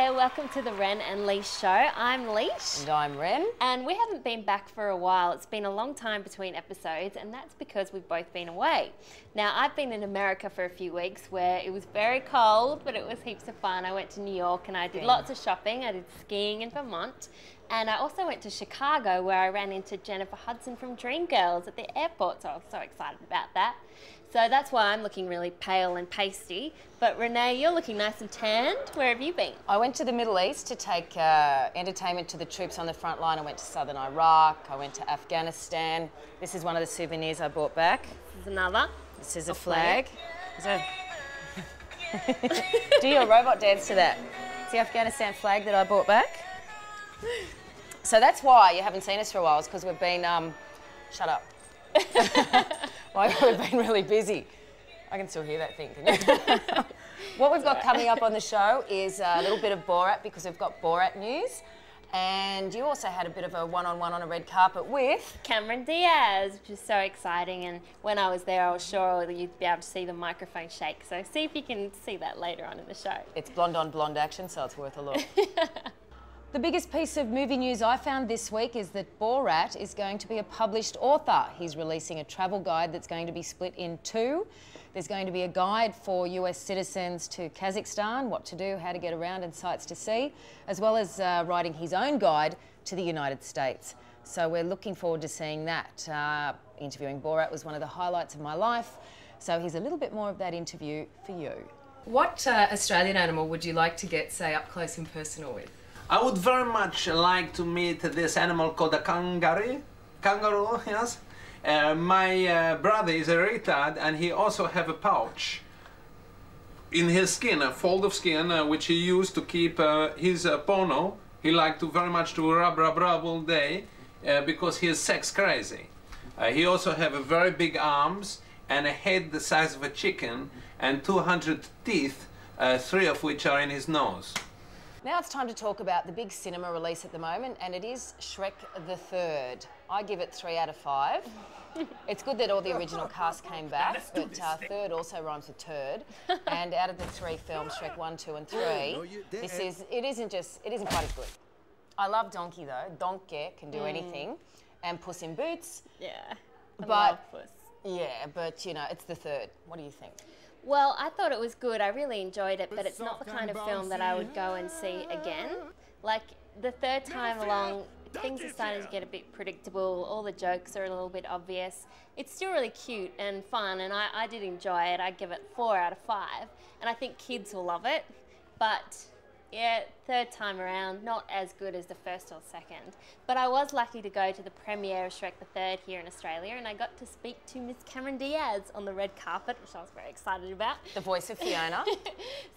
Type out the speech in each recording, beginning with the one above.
there, welcome to the Ren and Leash Show. I'm Leash. And I'm Ren. And we haven't been back for a while. It's been a long time between episodes, and that's because we've both been away. Now, I've been in America for a few weeks where it was very cold, but it was heaps of fun. I went to New York and I did lots of shopping. I did skiing in Vermont. And I also went to Chicago where I ran into Jennifer Hudson from Dreamgirls at the airport, so I was so excited about that. So that's why I'm looking really pale and pasty. But Renee, you're looking nice and tanned. Where have you been? I went to the Middle East to take entertainment to the troops on the front line. I went to southern Iraq, I went to Afghanistan. This is one of the souvenirs I brought back. This is another. This is a flag. Do your robot dance to that. It's the Afghanistan flag that I brought back. So that's why you haven't seen us for a while, is because we've been, shut up. Why we've been really busy. I can still hear that thing, can you? What we've got coming up on the show is a little bit of Borat, because we've got Borat news. And you also had a bit of a one-on-one on a red carpet with Cameron Diaz, which is so exciting. And when I was there, I was sure that you'd be able to see the microphone shake. So see if you can see that later on in the show. It's blonde on blonde action, so it's worth a look. The biggest piece of movie news I found this week is that Borat is going to be a published author. He's releasing a travel guide that's going to be split in two. There's going to be a guide for US citizens to Kazakhstan, what to do, how to get around and sights to see, as well as writing his own guide to the United States. So we're looking forward to seeing that. Interviewing Borat was one of the highlights of my life. So here's a little bit more of that interview for you. What Australian animal would you like to get, say, up close and personal with? I would very much like to meet this animal called a kangaroo. Kangaroo, yes. My brother is a retard, and he also have a pouch in his skin, a fold of skin, which he used to keep his porno. He liked to very much to rub all day because he is sex crazy. He also have a very big arms and a head the size of a chicken and 200 teeth, 3 of which are in his nose. Now it's time to talk about the big cinema release at the moment, and it is Shrek The Third. I give it 3 out of 5. It's good that all the original cast came back, but third also rhymes with turd. And out of the 3 films, Shrek 1, 2 and 3, it isn't quite as good. I love Donkey though. Donkey can do anything. And Puss in Boots. Yeah, I love Puss. Yeah, but you know, it's the third. What do you think? Well, I thought it was good. I really enjoyed it, but it's not the kind of film that I would go and see again. Like, the third time along, things are starting to get a bit predictable. All the jokes are a little bit obvious. It's still really cute and fun, and I did enjoy it. I give it 4 out of 5, and I think kids will love it. But yeah, third time around, not as good as the first or second. But I was lucky to go to the premiere of Shrek the Third here in Australia, and I got to speak to Miss Cameron Diaz on the red carpet, which I was very excited about. The voice of Fiona.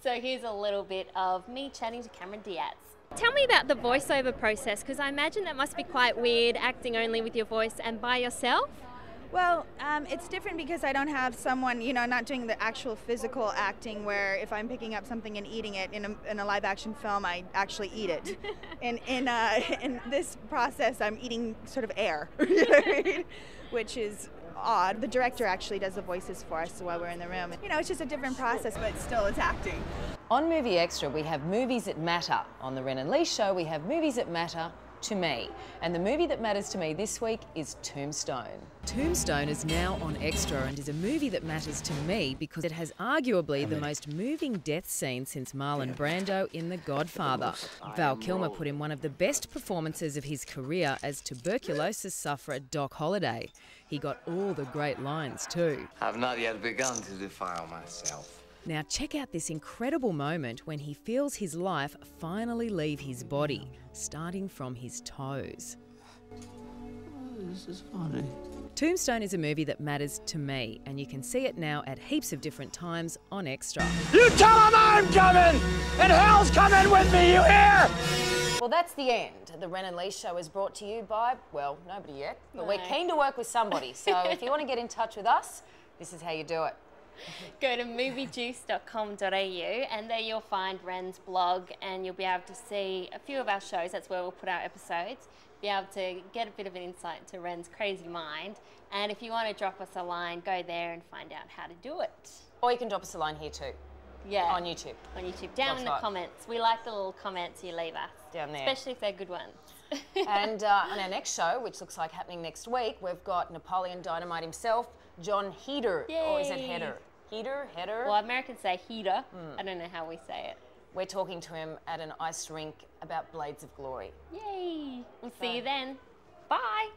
So here's a little bit of me chatting to Cameron Diaz. Tell me about the voiceover process, because I imagine that must be quite weird, acting only with your voice and by yourself. Well, it's different because I don't have someone, you know, not doing the actual physical acting where if I'm picking up something and eating it in a live action film, I actually eat it. In this process, I'm eating sort of air, you know what I mean? Which is odd. The director actually does the voices for us while we're in the room. You know, it's just a different process, but still it's acting. On Movie Extra, we have Movies That Matter. On the Ren and Leash Show, we have Movies That Matter to me. And the movie that matters to me this week is Tombstone. Tombstone is now on Extra and is a movie that matters to me because it has arguably the most moving death scene since Marlon Brando in The Godfather. Val Kilmer put in one of the best performances of his career as tuberculosis sufferer Doc Holliday. He got all the great lines too. I've not yet begun to defile myself. Now check out this incredible moment when he feels his life finally leave his body, starting from his toes. This is funny. Tombstone is a movie that matters to me, and you can see it now at heaps of different times on Extra. You tell him I'm coming, and hell's coming with me, you hear? Well, that's the end. The Ren and Leash Show is brought to you by, well, nobody yet, but we're keen to work with somebody. So if you want to get in touch with us, this is how you do it. Go to moviejuice.com.au and there you'll find Ren's blog, and you'll be able to see a few of our shows. That's where we'll put our episodes. Be able to get a bit of an insight into Ren's crazy mind. And if you want to drop us a line, go there and find out how to do it. Or you can drop us a line here too. Yeah. On YouTube. On YouTube. Down in the right. comments. We like the little comments you leave us. Down there. Especially if they're good ones. And on our next show, which looks like happening next week, we've got Napoleon Dynamite himself, John Heder. Or is it Heder? Heder? Well, Americans say heater. I don't know how we say it. We're talking to him at an ice rink about Blades of Glory. Yay! We'll see you then. Bye!